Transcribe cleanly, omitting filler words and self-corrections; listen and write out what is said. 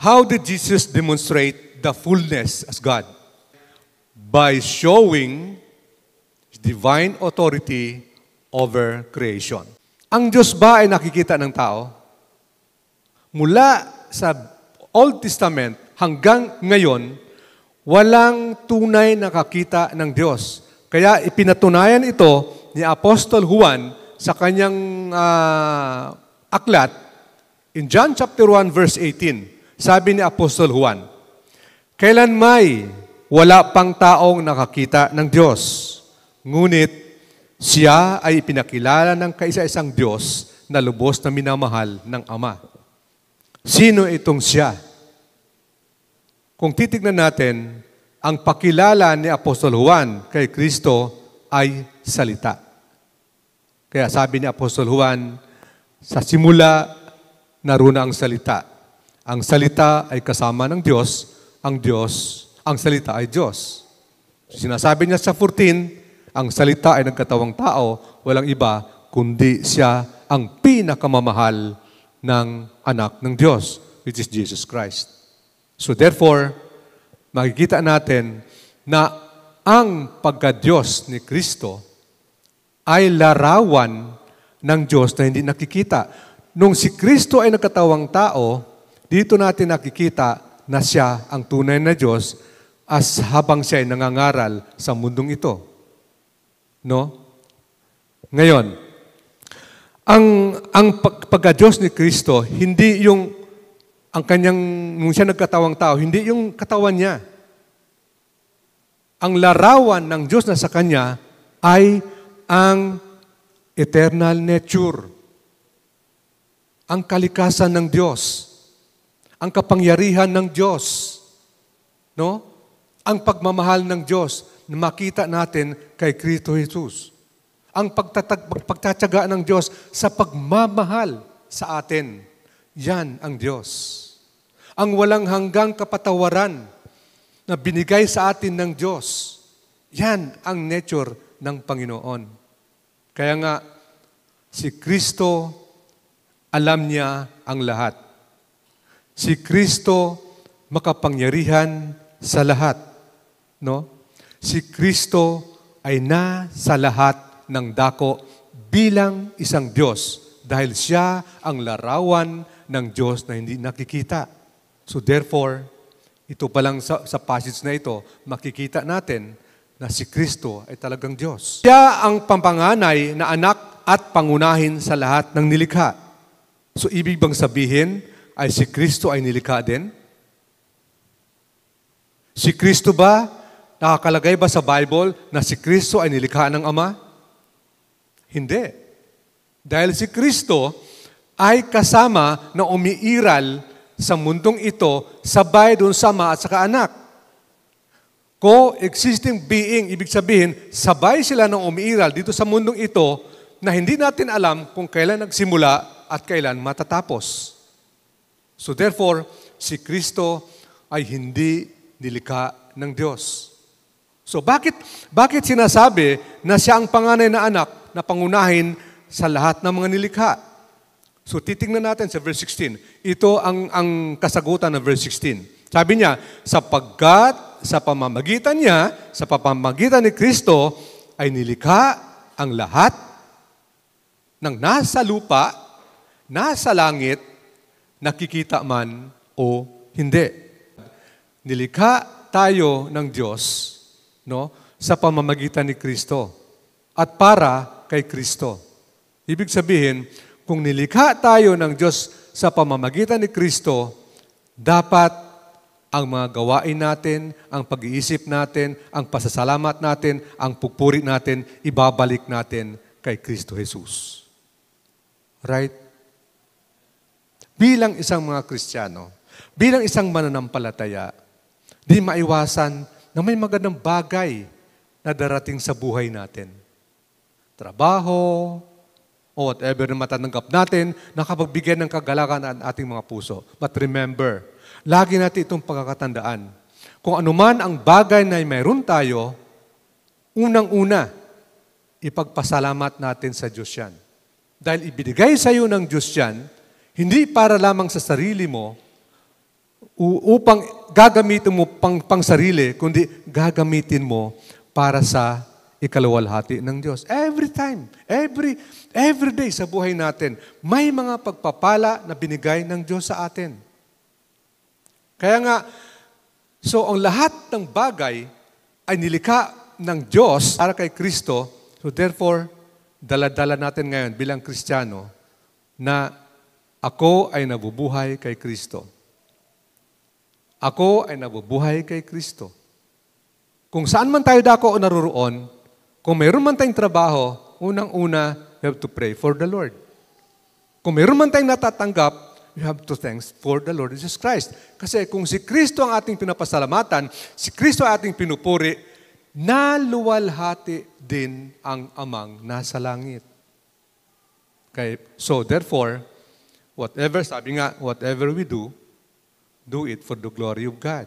How did Jesus demonstrate the fullness as God? By showing His divine authority over creation. Ang Diyos ba ay nakikita ng tao? Mula sa Old Testament hanggang ngayon, walang tunay na nakakita ng Diyos. Kaya ipinatunayan ito ni Apostol Juan sa kanyang aklat in John chapter 1 verse 18. Sabi ni Apostol Juan, kailan may wala pang taong nakakita ng Diyos, ngunit siya ay ipinakilala ng kaisa-isang Diyos na lubos na minamahal ng Ama. Sino itong siya? Kung titignan natin, ang pakilala ni Apostol Juan kay Kristo ay salita. Kaya sabi ni Apostol Juan, sa simula, naroon ang salita. Ang salita ay kasama ng Diyos, ang salita ay Diyos. Sinasabi niya sa 14, ang salita ay nagkatawang tao, walang iba, kundi siya ang pinakamamahal ng anak ng Diyos, which is Jesus Christ. So therefore, makikita natin na ang pagka-Diyos ni Kristo ay larawan ng Diyos na hindi nakikita. Nung si Kristo ay nagkatawang tao, dito natin nakikita na siya ang tunay na Diyos as habang siya ay nangangaral sa mundong ito. No? Ngayon, ang pagka-Diyos ni Kristo, hindi yung ang kanyang, nung siya nagkatawang tao, hindi yung katawan niya. Ang larawan ng Diyos na sa kanya ay ang eternal nature. Ang kalikasan ng Diyos. Ang kapangyarihan ng Diyos. No? Ang pagmamahal ng Diyos na makita natin kay Kristo Jesus. Ang pagtatyaga ng Diyos sa pagmamahal sa atin. Yan ang Diyos. Ang walang hanggang kapatawaran na binigay sa atin ng Diyos. Yan ang nature ng Panginoon. Kaya nga, si Kristo, alam niya ang lahat. Si Kristo, makapangyarihan sa lahat. No? Si Kristo ay nasa lahat ng dako bilang isang Diyos dahil siya ang larawan ng Diyos na hindi nakikita. So therefore, ito pa lang sa passage na ito, makikita natin na si Kristo ay talagang Diyos. Siya ang pampanganay na anak at pangunahin sa lahat ng nilikha. So ibig bang sabihin ay si Kristo ay nilikha din? Si Kristo ba, nakakalagay ba sa Bible na si Kristo ay nilikha ng Ama? Hindi. Dahil si Kristo ay kasama na umiiral sa mundong ito sabay doon sa Ama at saka anak. Co-existing being, ibig sabihin, sabay sila nang umiiral dito sa mundong ito na hindi natin alam kung kailan nagsimula at kailan matatapos. So therefore, si Kristo ay hindi nilikha ng Diyos. So bakit sinasabi na siya ang panganay na anak na pangunahin sa lahat ng mga nilikha? So titingnan natin sa verse 16. Ito ang kasagutan ng verse 16. Sabi niya, sapagkat sa pamamagitan niya, sa pamamagitan ni Kristo, ay nilikha ang lahat ng nasa lupa, nasa langit, nakikita man o hindi. Nilikha tayo ng Diyos, no, sa pamamagitan ni Kristo at para kay Kristo. Ibig sabihin, kung nilikha tayo ng Diyos sa pamamagitan ni Kristo, dapat ang mga gawain natin, ang pag-iisip natin, ang pasasalamat natin, ang pupuri natin, ibabalik natin kay Kristo Jesus. Right? Bilang isang mga Kristiyano, bilang isang mananampalataya, di maiwasan na may magandang bagay na darating sa buhay natin. Trabaho, o whatever na matatanggap natin, nakapagbigay ng kagalakan ang ating mga puso. But remember, lagi natin itong pagkakatandaan. Kung anuman ang bagay na mayroon tayo, unang-una, ipagpasalamat natin sa Diyos yan. Dahil ibinigay sa iyo ng Diyos yan, hindi para lamang sa sarili mo, upang gagamitin mo pang sarili, kundi gagamitin mo para sa ikaluwalhati ng Diyos. Every time, every day sa buhay natin, may mga pagpapala na binigay ng Diyos sa atin. Kaya nga, so ang lahat ng bagay ay nilikha ng Diyos para kay Kristo. So therefore, dala-dala natin ngayon bilang Kristiyano na ako ay nabubuhay kay Kristo. Ako ay nabubuhay kay Kristo. Kung saan man tayo dako o naruroon, kung mayroon man tayong trabaho, unang-una, you have to pray for the Lord. Kung mayroon man tayong natatanggap, you have to thanks for the Lord Jesus Christ. Kasi kung si Kristo ang ating pinapasalamatan, si Kristo ang ating pinupuri, naluwalhati din ang amang nasa langit. Okay? So therefore, whatever we do it for the glory of God.